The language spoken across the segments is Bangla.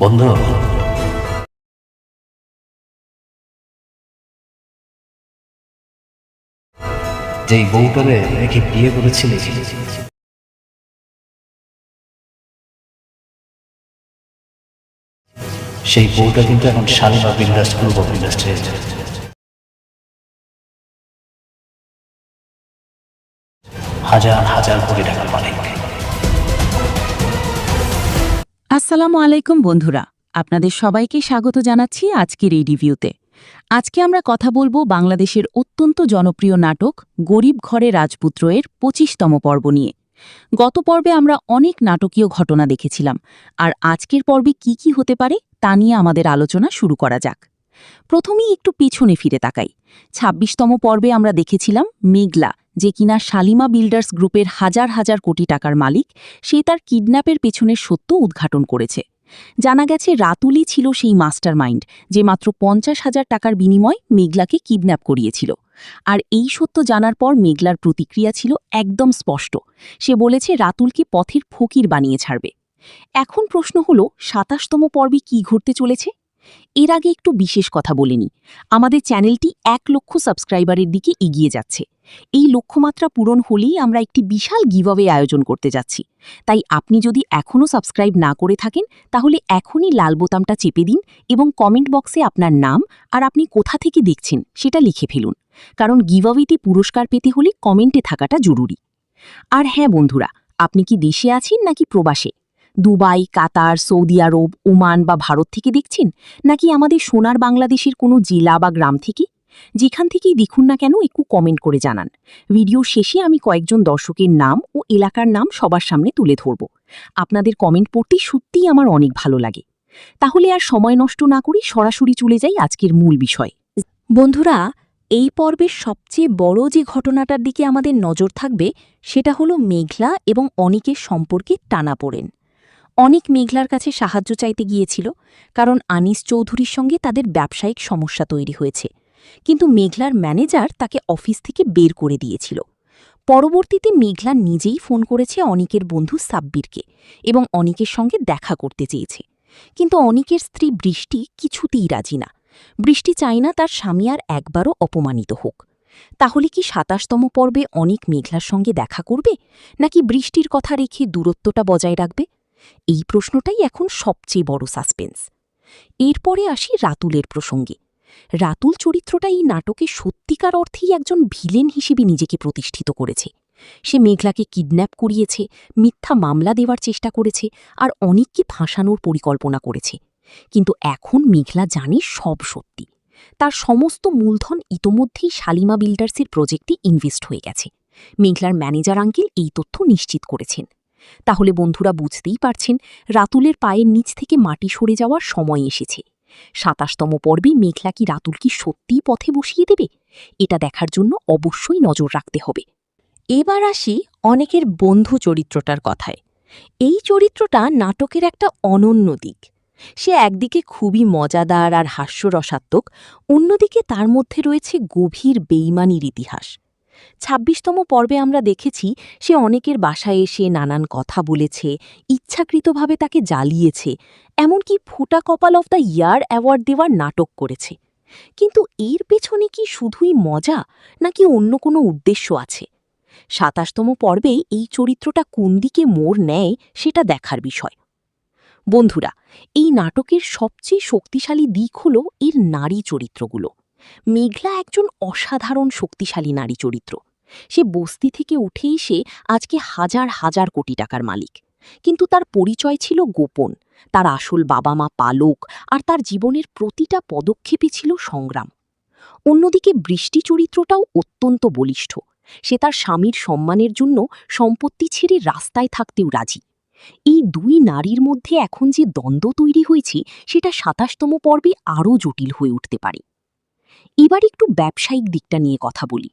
বন্ধু, যেই বউটারে রেখে বিয়ে করেছিলি, সেই বউটা কিন্তু এখন Shalimar builders group of industries হাজার হাজার কোটি টাকার মালিক। আসসালামু আলাইকুম বন্ধুরা, আপনাদের সবাইকে স্বাগত জানাচ্ছি আজকের এই রিভিউতে। আজকে আমরা কথা বলবো বাংলাদেশের অত্যন্ত জনপ্রিয় নাটক গরিব ঘরে রাজপুত্র-এর ২৫তম পর্ব নিয়ে। গত পর্বে আমরা অনেক নাটকীয় ঘটনা দেখেছিলাম, আর আজকের পর্বে কি হতে পারে তা নিয়ে আমাদের আলোচনা শুরু করা যাক। প্রথমেই একটু পিছনে ফিরে তাকাই। ২৬তম পর্বে আমরা দেখেছিলাম মেঘলা, যে কিনা শালিমা বিল্ডার্স গ্রুপের হাজার হাজার কোটি টাকার মালিক, সে তার কিডন্যাপের পেছনের সত্য উদ্ঘাটন করেছে। জানা গেছে রাতুলই ছিল সেই মাস্টার মাইন্ড, যে মাত্র ৫০,০০০ টাকার বিনিময়ে মেঘলাকে কিডন্যাপ করিয়েছিল। আর এই সত্য জানার পর মেঘলার প্রতিক্রিয়া ছিল একদম স্পষ্ট। সে বলেছে রাতুলকে পথের ফকির বানিয়ে ছাড়বে। এখন প্রশ্ন হলো ২৭তম পর্বে কি ঘটতে চলেছে। এর আগে একটু বিশেষ কথা বলে নিই। আমাদের চ্যানেলটি ১ লক্ষ সাবস্ক্রাইবারের দিকে এগিয়ে যাচ্ছে। এই লক্ষ্যমাত্রা পূরণ হলেই আমরা একটি বিশাল গিভঅ্যাওয়ে আয়োজন করতে যাচ্ছি। তাই আপনি যদি এখনও সাবস্ক্রাইব না করে থাকেন, তাহলে এখনই লাল বোতামটা চেপে দিন এবং কমেন্ট বক্সে আপনার নাম আর আপনি কোথা থেকে দেখছেন সেটা লিখে ফেলুন। কারণ গিভঅ্যাওয়েতে পুরস্কার পেতে হলে কমেন্টে থাকাটা জরুরি। আর হ্যাঁ বন্ধুরা, আপনি কি দেশে আছেন নাকি প্রবাসে? দুবাই, কাতার, সৌদি আরব, ওমান বা ভারত থেকে দেখছেন, নাকি আমাদের সোনার বাংলাদেশের কোনো জেলা বা গ্রাম থেকে? যেখান থেকেই দেখুন না কেন, একটু কমেন্ট করে জানান। ভিডিও শেষে আমি কয়েকজন দর্শকের নাম ও এলাকার নাম সবার সামনে তুলে ধরব। আপনাদের কমেন্ট পড়তে সত্যিই আমার অনেক ভালো লাগে। তাহলে আর সময় নষ্ট না করে সরাসরি চলে যাই আজকের মূল বিষয়। বন্ধুরা, এই পর্বের সবচেয়ে বড় যে ঘটনাটার দিকে আমাদের নজর থাকবে, সেটা হলো মেঘলা এবং অনিকের সম্পর্কে টানাপোড়েন। অনেক মেঘলার কাছে সাহায্য চাইতে গিয়েছিল, কারণ আনিস চৌধুরীর সঙ্গে তাদের ব্যবসায়িক সমস্যা তৈরি হয়েছে। কিন্তু মেঘলার ম্যানেজার তাকে অফিস থেকে বের করে দিয়েছিল। পরবর্তীতে মেঘলা নিজেই ফোন করেছে অনিকের বন্ধু সাব্বিরকে এবং অনিকের সঙ্গে দেখা করতে চেয়েছে। কিন্তু অনিকের স্ত্রী বৃষ্টি কিছুতেই রাজি না। বৃষ্টি চায় না তার স্বামী আর একবারও অপমানিত হোক। তাহলে কি ২৭তম পর্বে অনিক মেঘলার সঙ্গে দেখা করবে, নাকি বৃষ্টির কথা রেখে দূরত্বটা বজায় রাখবে? এই প্রশ্নটাই এখন সবচেয়ে বড় সাসপেন্স। এরপরে আসি রাতুলের প্রসঙ্গে। রাতুল চরিত্রটা এই নাটকে সত্যিকার অর্থেই একজন ভিলেন হিসেবে নিজেকে প্রতিষ্ঠিত করেছে। সে মেঘলাকে কিডন্যাপ করিয়েছে, মিথ্যা মামলা দেওয়ার চেষ্টা করেছে, আর অনেককে ফাঁসানোর পরিকল্পনা করেছে। কিন্তু এখন মেঘলা জানে সব সত্যি। তার সমস্ত মূলধন ইতোমধ্যেই শালিমা বিল্ডার্সের প্রজেক্টে ইনভেস্ট হয়ে গেছে। মেঘলার ম্যানেজার আঙ্কেল এই তথ্য নিশ্চিত করেছেন। তাহলে বন্ধুরা বুঝতেই পারছেন, রাতুলের পায়ের নিচ থেকে মাটি সরে যাওয়ার সময় এসেছে। ২৭তম পর্বে মেঘলা কি রাতুলকে সত্যিই পথে বসিয়ে দেবে? এটা দেখার জন্য অবশ্যই নজর রাখতে হবে। এবার আসি অনেকের বন্ধু চরিত্রটার কথায়। এই চরিত্রটা নাটকের একটা অনন্য দিক। সে একদিকে খুবই মজাদার আর হাস্যরসাত্মক, অন্যদিকে তার মধ্যে রয়েছে গভীর বেইমানির ইতিহাস। ২৬তম পর্বে আমরা দেখেছি সে অনেকের বাসায় এসে নানান কথা বলেছে, ইচ্ছাকৃতভাবে তাকে জ্বালিয়েছে, এমনকি ফুটা কপাল অফ দ্য ইয়ার অ্যাওয়ার্ড দেওয়ার নাটক করেছে। কিন্তু এর পেছনে কি শুধুই মজা, নাকি অন্য কোনো উদ্দেশ্য আছে? ২৭তম পর্বে এই চরিত্রটা কোন দিকে মোড় নেয় সেটা দেখার বিষয়। বন্ধুরা, এই নাটকের সবচেয়ে শক্তিশালী দিক হল এর নারী চরিত্রগুলো। মেঘলা একজন অসাধারণ শক্তিশালী নারী চরিত্র। সে বস্তি থেকে উঠে এসে আজকে হাজার হাজার কোটি টাকার মালিক। কিন্তু তার পরিচয় ছিল গোপন। তার আসল বাবা মা পালক, আর তার জীবনের প্রতিটা পদক্ষেপে ছিল সংগ্রাম। অন্যদিকে বৃষ্টি চরিত্রটাও অত্যন্ত বলিষ্ঠ। সে তার স্বামীর সম্মানের জন্য সম্পত্তি ছেড়ে রাস্তায় থাকতেও রাজি। এই দুই নারীর মধ্যে এখন যে দ্বন্দ্ব তৈরি হয়েছে, সেটা ২৭তম পর্বে আরও জটিল হয়ে উঠতে পারে। এবার একটু ব্যবসায়িক দিকটা নিয়ে কথা বলি।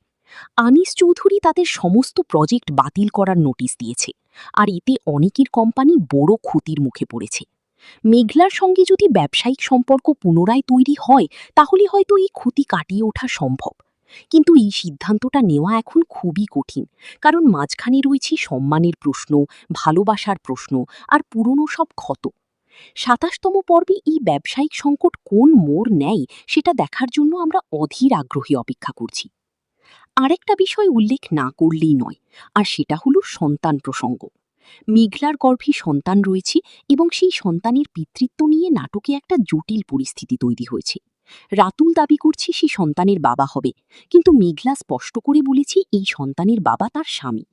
আনিস চৌধুরী তাদের সমস্ত প্রজেক্ট বাতিল করার নোটিশ দিয়েছে, আর এতে অনেকের কোম্পানি বড় ক্ষতির মুখে পড়েছে। মেঘলার সঙ্গে যদি ব্যবসায়িক সম্পর্ক পুনরায় তৈরি হয়, তাহলে হয়তো এই ক্ষতি কাটিয়ে ওঠা সম্ভব। কিন্তু এই সিদ্ধান্তটা নেওয়া এখন খুবই কঠিন, কারণ মাঝখানে রয়েছে সম্মানের প্রশ্ন, ভালোবাসার প্রশ্ন আর পুরনো সব ক্ষত। ২৭তম পর্বে এই ব্যবসায়িক সংকট কোন মোড় নেয় সেটা দেখার জন্য আমরা অধীর আগ্রহী অপেক্ষা করছি। আরেকটা বিষয় উল্লেখ না করলেই নয়, আর সেটা হলো সন্তান প্রসঙ্গ। মেঘলার গর্ভে সন্তান রয়েছে এবং সেই সন্তানের পিতৃত্ব নিয়ে নাটকে একটা জটিল পরিস্থিতি তৈরি হয়েছে। রাতুল দাবি করছে সে সন্তানের বাবা হবে, কিন্তু মেঘলা স্পষ্ট করে বলেছে এই সন্তানের বাবা তার স্বামী।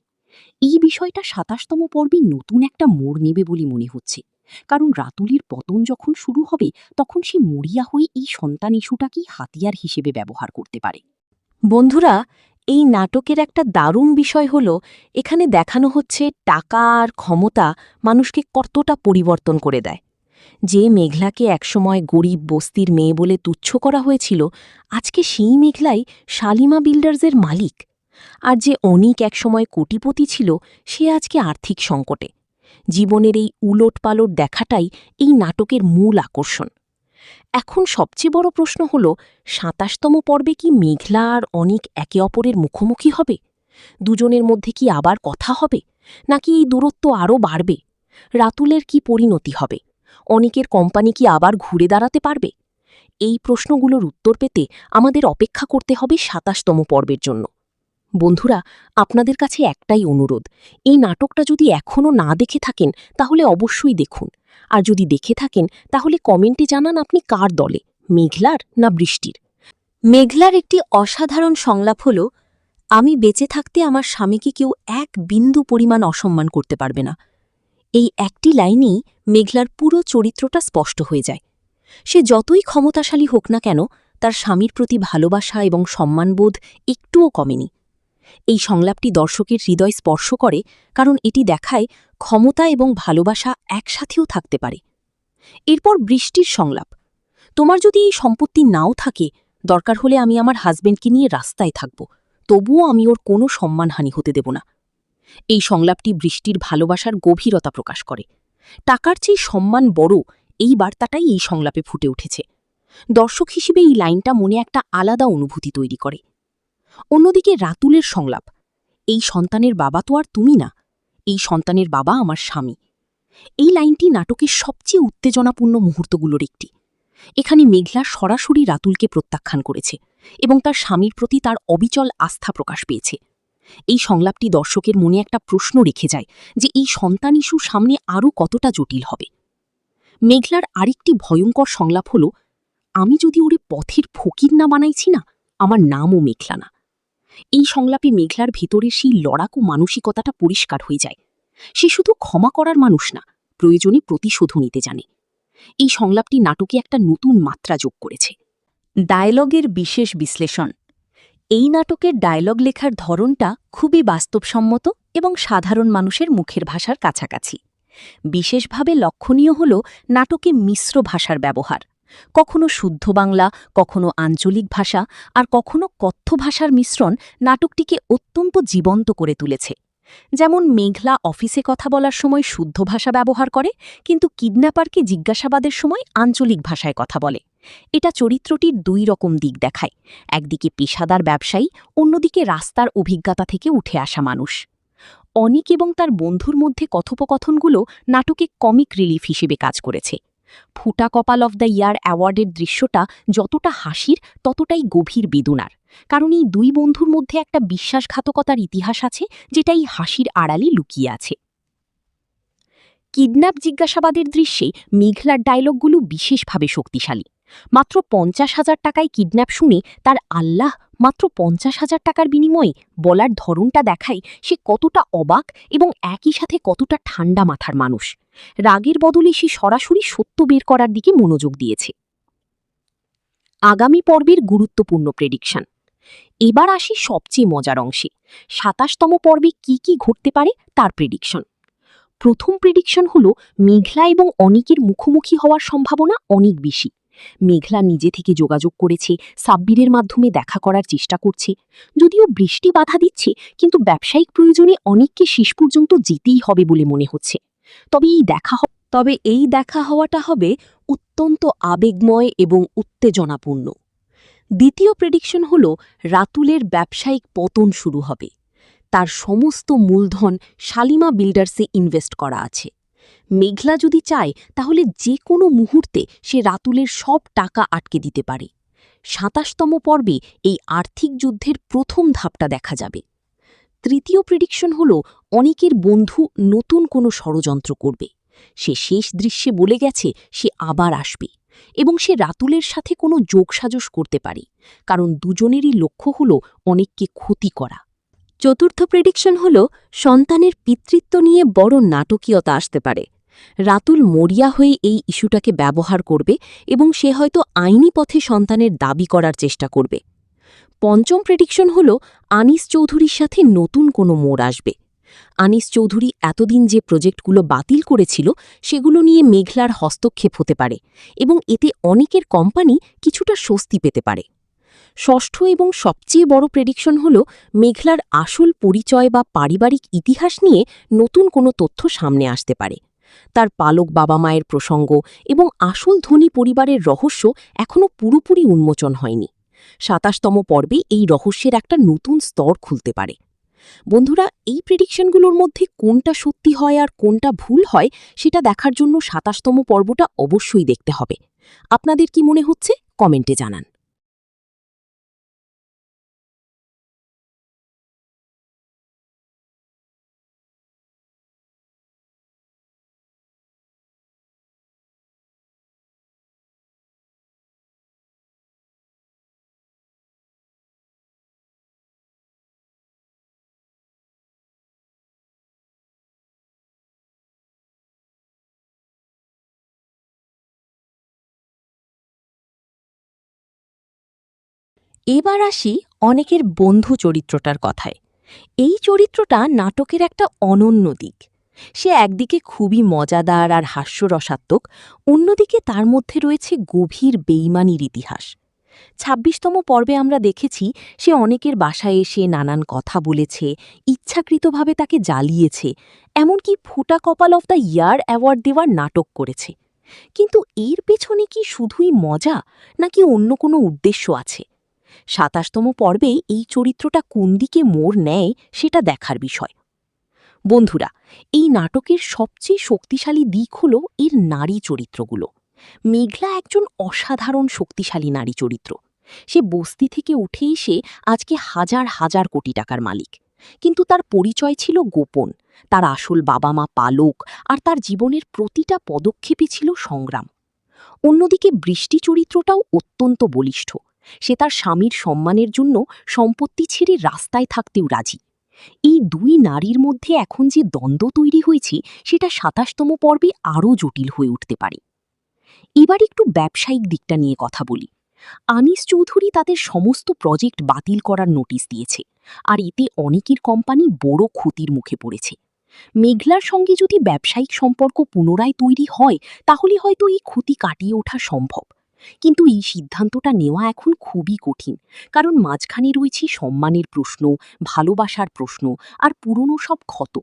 এই বিষয়টা ২৭তম পর্বে নতুন একটা মোড় নেবে বলে মনে হচ্ছে, কারণ রাতুলের পতন যখন শুরু হবে তখন সে মরিয়া হয়ে এই সন্তান ইস্যুটাকেই হাতিয়ার হিসেবে ব্যবহার করতে পারে। বন্ধুরা, এই নাটকের একটা দারুণ বিষয় হল এখানে দেখানো হচ্ছে টাকা আর ক্ষমতা মানুষকে কতটা পরিবর্তন করে দেয়। যে মেঘলাকে একসময় গরিব বস্তির মেয়ে বলে তুচ্ছ করা হয়েছিল, আজকে সেই মেঘলাই শালিমা বিল্ডার্সের মালিক। আর যে অনিক একসময় কোটিপতি ছিল, সে আজকে আর্থিক সংকটে। জীবনের এই উলটপালট দেখাটাই এই নাটকের মূল আকর্ষণ। এখন সবচেয়ে বড় প্রশ্ন হল, ২৭তম পর্বে কি মেঘলা আর অনিক একে অপরের মুখোমুখি হবে? দুজনের মধ্যে কি আবার কথা হবে, নাকি এই দূরত্ব আরও বাড়বে? রাতুলের কি পরিণতি হবে? অনিকের কোম্পানি কি আবার ঘুরে দাঁড়াতে পারবে? এই প্রশ্নগুলোর উত্তর পেতে আমাদের অপেক্ষা করতে হবে ২৭তম পর্বের জন্য। বন্ধুরা, আপনাদের কাছে একটাই অনুরোধ, এই নাটকটা যদি এখনও না দেখে থাকেন তাহলে অবশ্যই দেখুন। আর যদি দেখে থাকেন তাহলে কমেন্টে জানান আপনি কার দলে, মেঘলার না বৃষ্টির। মেঘলার একটি অসাধারণ সংলাপ হল, আমি বেঁচে থাকতে আমার স্বামীকে কেউ এক বিন্দু পরিমাণ অসম্মান করতে পারবে না। এই একটি লাইনেই মেঘলার পুরো চরিত্রটা স্পষ্ট হয়ে যায়। সে যতই ক্ষমতাশালী হোক না কেন, তার স্বামীর প্রতি ভালোবাসা এবং সম্মানবোধ একটুও কমেনি। এই সংলাপটি দর্শকের হৃদয় স্পর্শ করে, কারণ এটি দেখায় ক্ষমতা এবং ভালোবাসা একসাথেও থাকতে পারে। এরপর বৃষ্টির সংলাপ, তোমার যদি এই সম্পত্তি নাও থাকে, দরকার হলে আমি আমার হাজব্যান্ডকে নিয়ে রাস্তায় থাকব, তবুও আমি ওর কোনো সম্মানহানি হতে দেব না। এই সংলাপটি বৃষ্টির ভালোবাসার গভীরতা প্রকাশ করে। টাকার চেয়ে সম্মান বড়, এই বার্তাটাই এই সংলাপে ফুটে উঠেছে। দর্শক হিসেবে এই লাইনটা মনে একটা আলাদা অনুভূতি তৈরি করে। অন্যদিকে রাতুলের সংলাপ, এই সন্তানের বাবা তো আর তুমি না, এই সন্তানের বাবা আমার স্বামী। এই লাইনটি নাটকের সবচেয়ে উত্তেজনাপূর্ণ মুহূর্তগুলোর একটি। এখানে মেঘলা সরাসরি রাতুলকে প্রত্যাখ্যান করেছে এবং তার স্বামীর প্রতি তার অবিচল আস্থা প্রকাশ পেয়েছে। এই সংলাপটি দর্শকের মনে একটা প্রশ্ন রেখে যায় যে এই সন্তান ইস্যু সামনে আরও কতটা জটিল হবে। মেঘলার আরেকটি ভয়ঙ্কর সংলাপ হল, আমি যদি ওরে পথের ফকির না বানাইছি না, আমার নামও মেঘলা না। এই সংলাপে মেঘলার ভেতরে সেই লড়াকু মানসিকতাটা পরিষ্কার হয়ে যায়। সে শুধু ক্ষমা করার মানুষ না, প্রয়োজনে প্রতিশোধও নিতে জানে। এই সংলাপটি নাটকে একটা নতুন মাত্রা যোগ করেছে। ডায়লগের বিশেষ বিশ্লেষণ, এই নাটকের ডায়লগ লেখার ধরনটা খুবই বাস্তবসম্মত এবং সাধারণ মানুষের মুখের ভাষার কাছাকাছি। বিশেষভাবে লক্ষণীয় হল নাটকে মিশ্র ভাষার ব্যবহার। কখনো শুদ্ধ বাংলা, কখনো আঞ্চলিক ভাষা, আর কখনো কথ্য ভাষার মিশ্রণ নাটকটিকে অত্যন্ত জীবন্ত করে তুলেছে। যেমন মেঘলা অফিসে কথা বলার সময় শুদ্ধ ভাষা ব্যবহার করে, কিন্তু কিডন্যাপারকে জিজ্ঞাসাবাদের সময় আঞ্চলিক ভাষায় কথা বলে। এটা চরিত্রটির দুই রকম দিক দেখায়, একদিকে পেশাদার ব্যবসায়ী, অন্যদিকে রাস্তার অভিজ্ঞতা থেকে উঠে আসা মানুষ। অনিক এবং তার বন্ধুর মধ্যে কথোপকথনগুলো নাটকে কমিক রিলিফ হিসেবে কাজ করেছে। ফুটা কপাল অফ দ্য ইয়ার অ্যাওয়ার্ডের দৃশ্যটা যতটা হাসির ততটাই গভীর বেদনার, কারণ এই দুই বন্ধুর মধ্যে একটা বিশ্বাসঘাতকতার ইতিহাস আছে যেটা এই হাসির আড়ালে লুকিয়ে আছে। কিডন্যাপ জিজ্ঞাসাবাদের দৃশ্যে মেঘলার ডায়লগগুলো বিশেষভাবে শক্তিশালী। মাত্র ৫০,০০০ টাকায় কিডন্যাপ শুনে তার আল্লাহ মাত্র ৫০,০০০ টাকার বিনিময়ে বলার ধরনটা দেখায় সে কতটা অবাক এবং একই সাথে কতটা ঠান্ডা মাথার মানুষ। রাগের বদলে সে সরাসরি সত্য বের করার দিকে মনোযোগ দিয়েছে। আগামী পর্বের গুরুত্বপূর্ণ প্রেডিকশন। এবার আসি সবচেয়ে মজার অংশে, ২৭তম পর্বে কি কি ঘটতে পারে তার প্রেডিকশন। প্রথম প্রেডিকশন হল, মেঘলা এবং অনিকের মুখোমুখি হওয়ার সম্ভাবনা অনেক বেশি। মেঘলা নিজে থেকে যোগাযোগ করেছে, সাব্বিরের মাধ্যমে দেখা করার চেষ্টা করছে। যদিও বৃষ্টি বাধা দিচ্ছে, কিন্তু ব্যবসায়িক প্রয়োজনে অনিককে শেষ পর্যন্ত যেতেই হবে বলে মনে হচ্ছে। তবে এই দেখা হওয়াটা হবে অত্যন্ত আবেগময় এবং উত্তেজনাপূর্ণ। দ্বিতীয় প্রেডিকশন হল, রাতুলের ব্যবসায়িক পতন শুরু হবে। তার সমস্ত মূলধন শালিমা বিল্ডার্সে ইনভেস্ট করা আছে। মেঘলা যদি চায় তাহলে যে কোনো মুহূর্তে সে রাতুলের সব টাকা আটকে দিতে পারে। ২৭তম পর্বে এই আর্থিক যুদ্ধের প্রথম ধাপটা দেখা যাবে। তৃতীয় প্রেডিকশন হল অনেকের বন্ধু নতুন কোনো ষড়যন্ত্র করবে। সে শেষ দৃশ্যে বলে গেছে সে আবার আসবে এবং সে রাতুলের সাথে কোনো যোগসাজশ করতে পারে, কারণ দুজনেরই লক্ষ্য হল অনেককে ক্ষতি করা। চতুর্থ প্রেডিকশন হল সন্তানের পিতৃত্ব নিয়ে বড় নাটকীয়তা আসতে পারে। রাতুল মরিয়া হয়ে এই ইস্যুটাকে ব্যবহার করবে এবং সে হয়তো আইনি পথে সন্তানের দাবি করার চেষ্টা করবে। পঞ্চম প্রেডিকশন হল আনিস চৌধুরীর সাথে নতুন কোনো মোড় আসবে। আনিস চৌধুরী এতদিন যে প্রজেক্টগুলো বাতিল করেছিল সেগুলো নিয়ে মেঘলার হস্তক্ষেপ হতে পারে এবং এতে অনেকের কোম্পানি কিছুটা স্বস্তি পেতে পারে। ষষ্ঠ এবং সবচেয়ে বড় প্রেডিকশন হল মেঘলার আসল পরিচয় বা পারিবারিক ইতিহাস নিয়ে নতুন কোনো তথ্য সামনে আসতে পারে। তার পালক বাবা মায়ের প্রসঙ্গ এবং আসল ধনী পরিবারের রহস্য এখনও পুরোপুরি উন্মোচন হয়নি। ২৭তম পর্বে এই রহস্যের একটা নতুন স্তর খুলতে পারে। বন্ধুরা, এই প্রেডিকশনগুলোর মধ্যে কোনটা সত্যি হয় আর কোনটা ভুল হয় সেটা দেখার জন্য ২৭তম পর্বটা অবশ্যই দেখতে হবে। আপনাদের কি মনে হচ্ছে কমেন্টে জানান। এবার আসি অনেকের বন্ধু চরিত্রটার কথায়। এই চরিত্রটা নাটকের একটা অনন্য দিক। সে একদিকে খুবই মজাদার আর হাস্যরসাত্মক, অন্যদিকে তার মধ্যে রয়েছে গভীর বেইমানির ইতিহাস। ২৬তম পর্বে আমরা দেখেছি সে অনেকের বাসায় এসে নানান কথা বলেছে, ইচ্ছাকৃতভাবে তাকে জ্বালিয়েছে, এমনকি ফুটা কপাল অফ দ্য ইয়ার অ্যাওয়ার্ড দেওয়ার নাটক করেছে। কিন্তু এর পেছনে কি শুধুই মজা, নাকি অন্য কোনো উদ্দেশ্য আছে? ২৭তম পর্বে এই চরিত্রটা কোন দিকে মোড় নেয় সেটা দেখার বিষয়। বন্ধুরা, এই নাটকের সবচেয়ে শক্তিশালী দিক হল এর নারী চরিত্রগুলো। মেঘলা একজন অসাধারণ শক্তিশালী নারী চরিত্র। সে বস্তি থেকে উঠে এসে আজকে হাজার হাজার কোটি টাকার মালিক, কিন্তু তার পরিচয় ছিল গোপন। তার আসল বাবা মা পালক, আর তার জীবনের প্রতিটা পদক্ষেপে ছিল সংগ্রাম। অন্যদিকে বৃষ্টি চরিত্রটাও অত্যন্ত বলিষ্ঠ। সে তার স্বামীর সম্মানের জন্য সম্পত্তি ছেড়ে রাস্তায় থাকতেও রাজি। এই দুই নারীর মধ্যে এখন যে দ্বন্দ্ব তৈরি হয়েছে সেটা ২৭তম পর্বে আরও জটিল হয়ে উঠতে পারে। এবার একটু ব্যবসায়িক দিকটা নিয়ে কথা বলি। আনিস চৌধুরী তাদের সমস্ত প্রজেক্ট বাতিল করার নোটিশ দিয়েছে, আর এতে অনেকের কোম্পানি বড় ক্ষতির মুখে পড়েছে। মেঘলার সঙ্গে যদি ব্যবসায়িক সম্পর্ক পুনরায় তৈরি হয় তাহলে হয়তো এই ক্ষতি কাটিয়ে ওঠা সম্ভব, কিন্তু এই সিদ্ধান্তটা নেওয়া এখন খুবই কঠিন, কারণ মাঝখানে রয়েছে সম্মানের প্রশ্ন, ভালোবাসার প্রশ্ন আর পুরনো সব ক্ষত।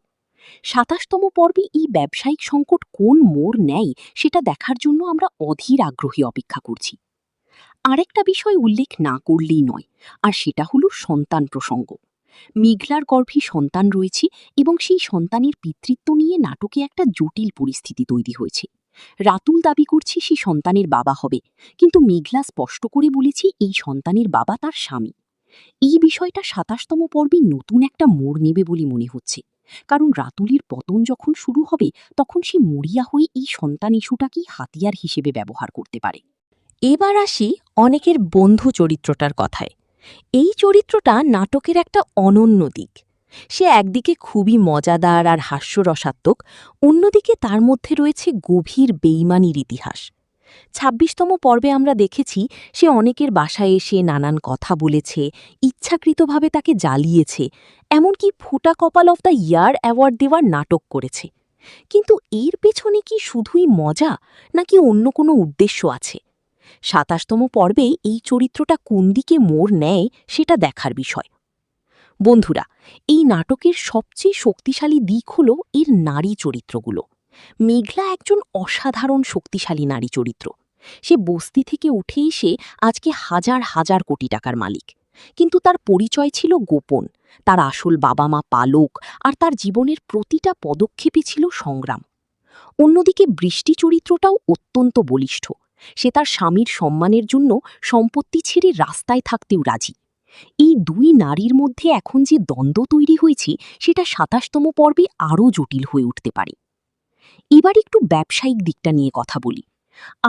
২৭তম পর্বে এই ব্যবসায়িক সংকট কোন মোড় নেয় সেটা দেখার জন্য আমরা অধীর আগ্রহে অপেক্ষা করছি। আরেকটা বিষয় উল্লেখ না করলেই নয়, আর সেটা হলো সন্তান প্রসঙ্গ। মেঘলার গর্ভে সন্তান রয়েছে এবং সেই সন্তানের পিতৃত্ব নিয়ে নাটকে একটা জটিল পরিস্থিতি তৈরি হয়েছে। রাতুল দাবি করছে সে সন্তানের বাবা হবে, কিন্তু মেঘলা স্পষ্ট করে বলেছে এই সন্তানের বাবা তার স্বামী। এই বিষয়টা ২৭তম পর্বে নতুন একটা মোড় নেবে বলে মনে হচ্ছে, কারণ রাতুলের পতন যখন শুরু হবে তখন সে মরিয়া হয়ে এই সন্তান ইস্যুটাকেই হাতিয়ার হিসেবে ব্যবহার করতে পারে। এবার আসি অনেকের বন্ধু চরিত্রটার কথায়। এই চরিত্রটা নাটকের একটা অনন্য দিক। সে একদিকে খুবই মজাদার আর হাস্যরসাত্মক, অন্যদিকে তার মধ্যে রয়েছে গভীর বেইমানির ইতিহাস। ২৬তম পর্বে আমরা দেখেছি সে অনেকের বাসায় এসে নানান কথা বলেছে, ইচ্ছাকৃতভাবে তাকে জ্বালিয়েছে, এমনকি ফুটা কপাল অফ দ্য ইয়ার অ্যাওয়ার্ড দেওয়ার নাটক করেছে। কিন্তু এর পেছনে কি শুধুই মজা, নাকি অন্য কোনো উদ্দেশ্য আছে? ২৭তম পর্বে এই চরিত্রটা কোন দিকে মোড় নেয় সেটা দেখার বিষয়। বন্ধুরা, এই নাটকের সবচেয়ে শক্তিশালী দিক হল এর নারী চরিত্রগুলো। মেঘলা একজন অসাধারণ শক্তিশালী নারী চরিত্র। সে বস্তি থেকে উঠে এসে আজকে হাজার হাজার কোটি টাকার মালিক, কিন্তু তার পরিচয় ছিল গোপন। তার আসল বাবা মা পালক, আর তার জীবনের প্রতিটা পদক্ষেপে ছিল সংগ্রাম। অন্যদিকে বৃষ্টি চরিত্রটাও অত্যন্ত বলিষ্ঠ। সে তার স্বামীর সম্মানের জন্য সম্পত্তি ছেড়ে রাস্তায় থাকতেও রাজি। এই দুই নারীর মধ্যে এখন যে দ্বন্দ্ব তৈরি হয়েছে সেটা ২৭তম পর্বে আরও জটিল হয়ে উঠতে পারে। এবার একটু ব্যবসায়িক দিকটা নিয়ে কথা বলি।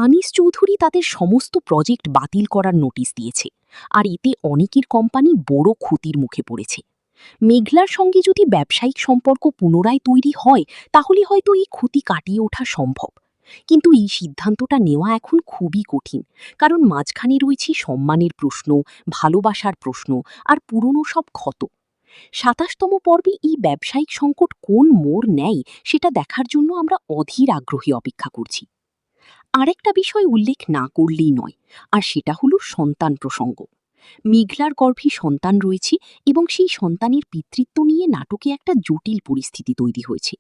আনিস চৌধুরী তাদের সমস্ত প্রজেক্ট বাতিল করার নোটিশ দিয়েছে, আর এতে অনেকের কোম্পানি বড় ক্ষতির মুখে পড়েছে। মেঘলার সঙ্গে যদি ব্যবসায়িক সম্পর্ক পুনরায় তৈরি হয় তাহলে হয়তো এই ক্ষতি কাটিয়ে ওঠা সম্ভব। কিন্তু এই সিদ্ধান্তটা নেওয়া এখন খুবই কঠিন, কারণ মাঝখানে রয়েছে সম্মানের প্রশ্ন, ভালোবাসার প্রশ্ন আর পুরনো সব ক্ষত। ২৭তম পর্বে এই ব্যবসায়িক সংকট কোন মোড় নেয় সেটা দেখার জন্য আমরা অধীর আগ্রহে অপেক্ষা করছি। আরেকটা বিষয় উল্লেখ না করলেই নয়, আর সেটা হলো সন্তান প্রসঙ্গ। মেঘলার গর্ভে সন্তান রয়েছে এবং সেই সন্তানের পিতৃত্ব নিয়ে নাটকে একটা জটিল পরিস্থিতি তৈরি হয়েছে।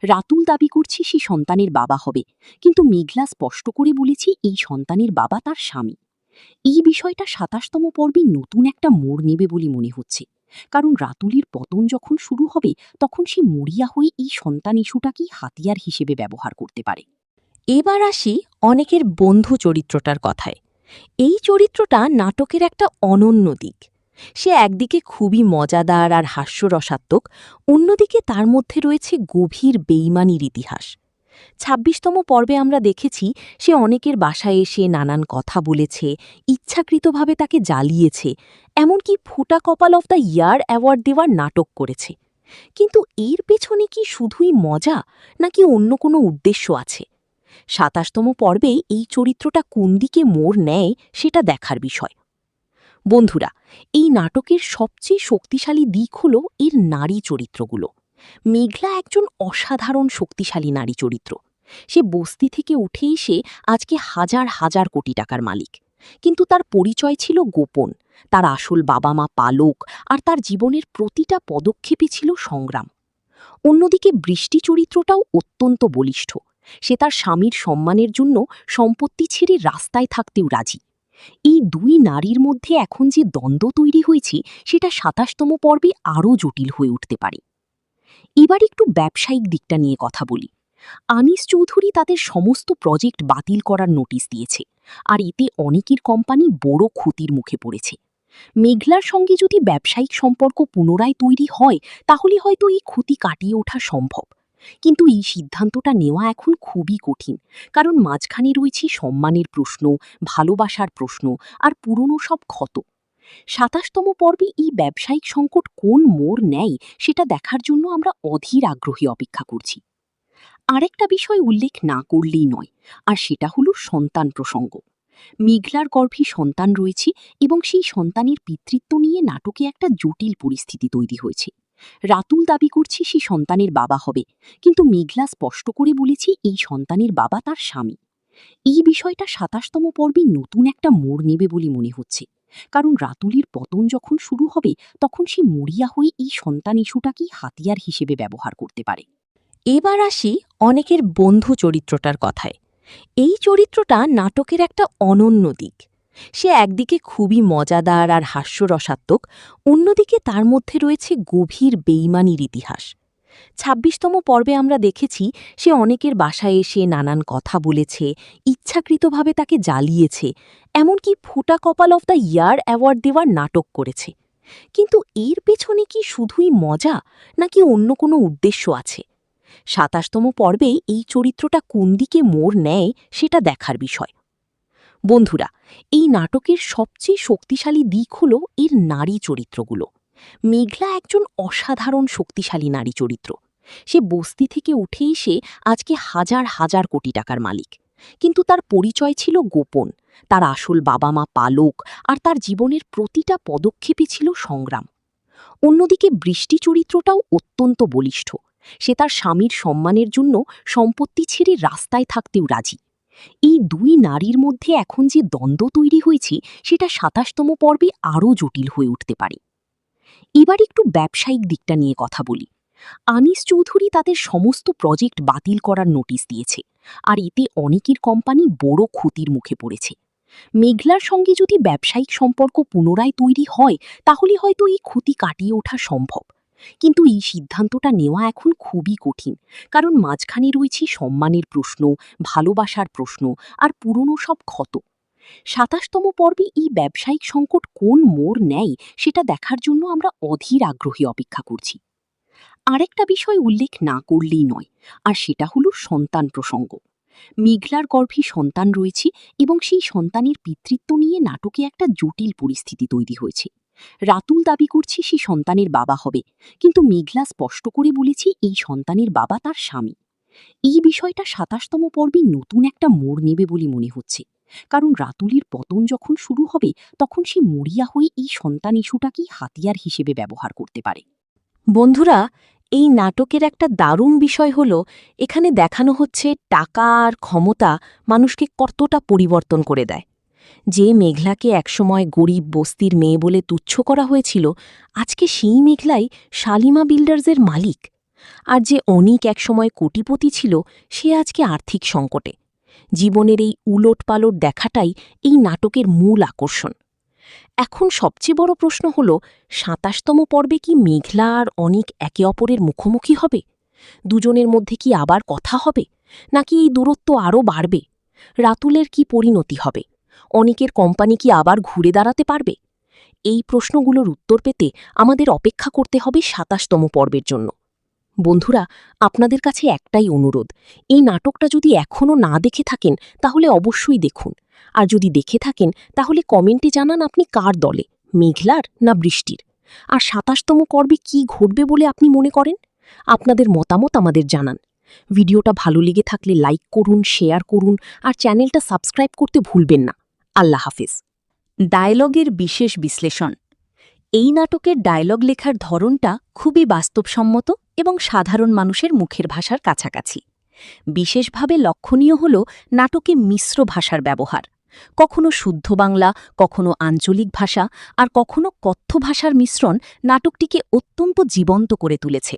রাতুল দাবি করছে সে সন্তানের বাবা হবে, কিন্তু মেঘলা স্পষ্ট করে বলেছে এই সন্তানের বাবা তার স্বামী। এই বিষয়টা ২৭তম পর্বে নতুন একটা মোড় নেবে বলে মনে হচ্ছে, কারণ রাতুলের পতন যখন শুরু হবে তখন সে মরিয়া হয়ে এই সন্তান ইস্যুটাকেই হাতিয়ার হিসেবে ব্যবহার করতে পারে। এবার আসি অনেকের বন্ধু চরিত্রটার কথায়। এই চরিত্রটা নাটকের একটা অনন্য দিক। সে একদিকে খুবই মজাদার আর হাস্যরসাত্মক, অন্যদিকে তার মধ্যে রয়েছে গভীর বেইমানির ইতিহাস। ২৬তম পর্বে আমরা দেখেছি সে অনেকের বাসায় এসে নানান কথা বলেছে, ইচ্ছাকৃতভাবে তাকে জ্বালিয়েছে, এমনকি ফুটা কপাল অফ দ্য ইয়ার অ্যাওয়ার্ড দেওয়ার নাটক করেছে। কিন্তু এর পেছনে কি শুধুই মজা, নাকি অন্য কোনো উদ্দেশ্য আছে? ২৭তম পর্বে এই চরিত্রটা কোন দিকে মোড় নেয় সেটা দেখার বিষয়। বন্ধুরা, এই নাটকের সবচেয়ে শক্তিশালী দিক হল এর নারী চরিত্রগুলো। মেঘলা একজন অসাধারণ শক্তিশালী নারী চরিত্র। সে বস্তি থেকে উঠে এসে আজকে হাজার হাজার কোটি টাকার মালিক, কিন্তু তার পরিচয় ছিল গোপন। তার আসল বাবা মা পালক, আর তার জীবনের প্রতিটা পদক্ষেপে ছিল সংগ্রাম। অন্যদিকে বৃষ্টি চরিত্রটাও অত্যন্ত বলিষ্ঠ। সে তার স্বামীর সম্মানের জন্য সম্পত্তি ছেড়ে রাস্তায় থাকতেও রাজি। এই দুই নারীর মধ্যে এখন যে দ্বন্দ্ব তৈরি হয়েছে সেটা ২৭তম পর্বে আরও জটিল হয়ে উঠতে পারে। এবার একটু ব্যবসায়িক দিকটা নিয়ে কথা বলি। আনিস চৌধুরী তাদের সমস্ত প্রজেক্ট বাতিল করার নোটিশ দিয়েছে, আর এতে অনেকের কোম্পানি বড় ক্ষতির মুখে পড়েছে। মেঘলার সঙ্গে যদি ব্যবসায়িক সম্পর্ক পুনরায় তৈরি হয় তাহলে হয়তো এই ক্ষতি কাটিয়ে ওঠা সম্ভব। কিন্তু এই সিদ্ধান্তটা নেওয়া এখন খুবই কঠিন, কারণ মাঝখানে রয়েছে সম্মানের প্রশ্ন, ভালোবাসার প্রশ্ন আর পুরনো সব ক্ষত। ২৭তম পর্বে এই ব্যবসায়িক সংকট কোন মোড় নেয় সেটা দেখার জন্য আমরা অধীর আগ্রহে অপেক্ষা করছি। আরেকটা বিষয় উল্লেখ না করলেই নয়, আর সেটা হলো সন্তান প্রসঙ্গ। মেঘলার গর্ভে সন্তান রয়েছে এবং সেই সন্তানের পিতৃত্ব নিয়ে নাটকে একটা জটিল পরিস্থিতি তৈরি হয়েছে। রাতুল দাবি করছে সে সন্তানের বাবা হবে, কিন্তু মেঘলা স্পষ্ট করে বলেছে এই সন্তানের বাবা তার স্বামী। এই বিষয়টা ২৭তম পর্বে নতুন একটা মোড় নেবে বলে মনে হচ্ছে, কারণ রাতুলের পতন যখন শুরু হবে তখন সে মরিয়া হয়ে এই সন্তান ইস্যুটাকেই হাতিয়ার হিসেবে ব্যবহার করতে পারে। এবার আসি অনেকের বন্ধু চরিত্রটার কথায়। এই চরিত্রটা নাটকের একটা অনন্য দিক। সে একদিকে খুবই মজাদার আর হাস্যরসাত্মক, অন্যদিকে তার মধ্যে রয়েছে গভীর বেইমানির ইতিহাস। ২৬তম পর্বে আমরা দেখেছি সে অনেকের বাসায় এসে নানান কথা বলেছে, ইচ্ছাকৃতভাবে তাকে জ্বালিয়েছে, এমনকি ফুটা কপাল অফ দ্য ইয়ার অ্যাওয়ার্ড দেওয়ার নাটক করেছে। কিন্তু এর পেছনে কি শুধুই মজা, নাকি অন্য কোনো উদ্দেশ্য আছে? ২৭তম পর্বে এই চরিত্রটা কোন দিকে মোড় নেয় সেটা দেখার বিষয়। বন্ধুরা, এই নাটকের সবচেয়ে শক্তিশালী দিক হল এর নারী চরিত্রগুলো। মেঘলা একজন অসাধারণ শক্তিশালী নারী চরিত্র। সে বস্তি থেকে উঠে এসে আজকে হাজার হাজার কোটি টাকার মালিক, কিন্তু তার পরিচয় ছিল গোপন। তার আসল বাবা মা পালক, আর তার জীবনের প্রতিটা পদক্ষেপে ছিল সংগ্রাম। অন্যদিকে বৃষ্টি চরিত্রটাও অত্যন্ত বলিষ্ঠ। সে তার স্বামীর সম্মানের জন্য সম্পত্তি ছেড়ে রাস্তায় থাকতেও রাজি। এই দুই নারীর মধ্যে এখন যে দ্বন্দ্ব তৈরি হয়েছে সেটা ২৭তম পর্বে আরও জটিল হয়ে উঠতে পারে। এবার একটু ব্যবসায়িক দিকটা নিয়ে কথা বলি। আনিস চৌধুরী তাদের সমস্ত প্রজেক্ট বাতিল করার নোটিশ দিয়েছে, আর এতে অনেকের কোম্পানি বড় ক্ষতির মুখে পড়েছে। মেঘলার সঙ্গে যদি ব্যবসায়িক সম্পর্ক পুনরায় তৈরি হয় তাহলে হয়তো এই ক্ষতি কাটিয়ে ওঠা সম্ভব। কিন্তু এই সিদ্ধান্তটা নেওয়া এখন খুবই কঠিন, কারণ মাঝখানে রয়েছে সম্মানের প্রশ্ন, ভালোবাসার প্রশ্ন আর পুরনো সব ক্ষত। ২৭তম পর্বে এই ব্যবসায়িক সংকট কোন মোড় নেয় সেটা দেখার জন্য আমরা অধীর আগ্রহে অপেক্ষা করছি। আরেকটা বিষয় উল্লেখ না করলেই নয়, আর সেটা হলো সন্তান প্রসঙ্গ। মেঘলার গর্ভে সন্তান রয়েছে এবং সেই সন্তানের পিতৃত্ব নিয়ে নাটকে একটা জটিল পরিস্থিতি তৈরি হয়েছে। রাতুল দাবি করছে সে সন্তানের বাবা হবে, কিন্তু মেঘলা স্পষ্ট করে বলেছে এই সন্তানের বাবা তার স্বামী। এই বিষয়টা ২৭তম পর্বে নতুন একটা মোড় নেবে বলে মনে হচ্ছে, কারণ রাতুলের পতন যখন শুরু হবে তখন সে মরিয়া হয়ে এই সন্তান ইস্যুটাকেই হাতিয়ার হিসেবে ব্যবহার করতে পারে। বন্ধুরা, এই নাটকের একটা দারুণ বিষয় হল এখানে দেখানো হচ্ছে টাকা আর ক্ষমতা মানুষকে কতটা পরিবর্তন করে দেয়। যে মেঘলাকে একসময় গরিব বস্তির মেয়ে বলে তুচ্ছ করা হয়েছিল, আজকে সেই মেঘলাই শালিমা বিল্ডার্সের মালিক। আর যে অনিক একসময় কোটিপতি ছিল, সে আজকে আর্থিক সংকটে। জীবনের এই উলটপালট দেখাটাই এই নাটকের মূল আকর্ষণ। এখন সবচেয়ে বড় প্রশ্ন হল, ২৭তম পর্বে কি মেঘলা আর অনিক একে অপরের মুখোমুখি হবে? দুজনের মধ্যে কি আবার কথা হবে, নাকি এই দূরত্ব আরও বাড়বে? রাতুলের কি পরিণতি হবে? অনিকের কোম্পানি কি আবার ঘুরে দাঁড়াতে পারবে? এই প্রশ্নগুলোর উত্তর পেতে আমাদের অপেক্ষা করতে হবে ২৭তম পর্বের জন্য। বন্ধুরা, আপনাদের কাছে একটাই অনুরোধ, এই নাটকটা যদি এখনও না দেখে থাকেন তাহলে অবশ্যই দেখুন। আর যদি দেখে থাকেন তাহলে কমেন্টে জানান আপনি কার দলে, মেঘলার না বৃষ্টির। আর ২৭তম পর্বে কি ঘটবে বলে আপনি মনে করেন? আপনাদের মতামত আমাদের জানান। ভিডিওটা ভালো লেগে থাকলে লাইক করুন, শেয়ার করুন আর চ্যানেলটা সাবস্ক্রাইব করতে ভুলবেন না। আল্লাহ হাফেজ। ডায়লগের বিশেষ বিশ্লেষণ। এই নাটকের ডায়লগ লেখার ধরনটা খুবই বাস্তবসম্মত এবং সাধারণ মানুষের মুখের ভাষার কাছাকাছি। বিশেষভাবে লক্ষণীয় হল নাটকে মিশ্র ভাষার ব্যবহার। কখনো শুদ্ধ বাংলা, কখনো আঞ্চলিক ভাষা আর কখনো কথ্য ভাষার মিশ্রণ নাটকটিকে অত্যন্ত জীবন্ত করে তুলেছে।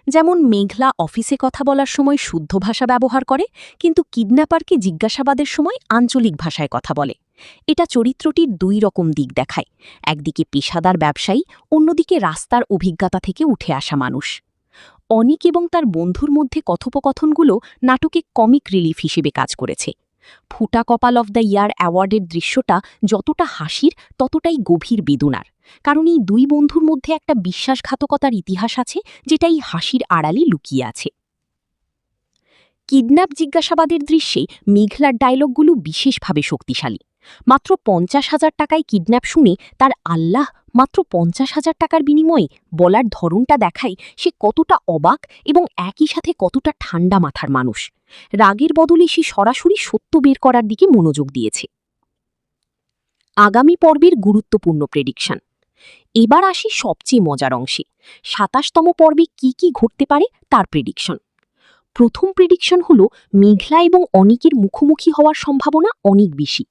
যেমন মেঘলা অফিসে কথা বলার সময় শুদ্ধ ভাষা ব্যবহার করে, কিন্তু কিডন্যাপারকে জিজ্ঞাসাবাদের সময় আঞ্চলিক ভাষায় কথা বলে। এটা চরিত্রটির দুই রকম দিক দেখায়, একদিকে পেশাদার ব্যবসায়ী, অন্যদিকে রাস্তার অভিজ্ঞতা থেকে উঠে আসা মানুষ। অনিক এবং তার বন্ধুর মধ্যে কথোপকথনগুলো নাটকে কমিক রিলিফ হিসেবে কাজ করেছে। ফুটা কপাল অফ দ্য ইয়ার অ্যাওয়ার্ডের দৃশ্যটা যতটা হাসির ততটাই গভীর বেদনার, কারণ এই দুই বন্ধুর মধ্যে একটা বিশ্বাসঘাতকতার ইতিহাস আছে যেটা এই হাসির আড়ালে লুকিয়ে আছে। কিডন্যাপ জিজ্ঞাসাবাদের দৃশ্যে মেঘলার ডায়লগগুলো বিশেষভাবে শক্তিশালী। মাত্র ৫০,০০০ টাকায় কিডন্যাপ শুনে তার আল্লাহ মাত্র ৫০,০০০ টাকার বিনিময়ে বলার ধরনটা দেখায় সে কতটা অবাক এবং একই সাথে কতটা ঠান্ডা মাথার মানুষ। রাগের বদলে সে সরাসরি সত্য বের করার দিকে মনোযোগ দিয়েছে। আগামী পর্বের গুরুত্বপূর্ণ প্রেডিকশন। এবার আসি সবচেয়ে মজার অংশে, ২৭তম পর্বে কি কি ঘটতে পারে তার প্রেডিকশন। প্রথম প্রেডিকশন হল মেঘলা এবং অনিকের মুখোমুখি হওয়ার সম্ভাবনা অনেক বেশি।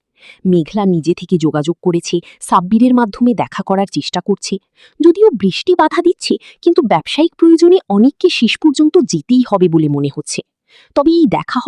মেঘলা নিজে থেকে যোগাযোগ করেছে, সাব্বিরের মাধ্যমে দেখা করার চেষ্টা করছে। যদিও বৃষ্টি বাধা দিচ্ছে, কিন্তু ব্যবসায়িক প্রয়োজনে অনিককে শেষ পর্যন্ত যেতেই হবে বলে মনে হচ্ছে। তবে এই দেখা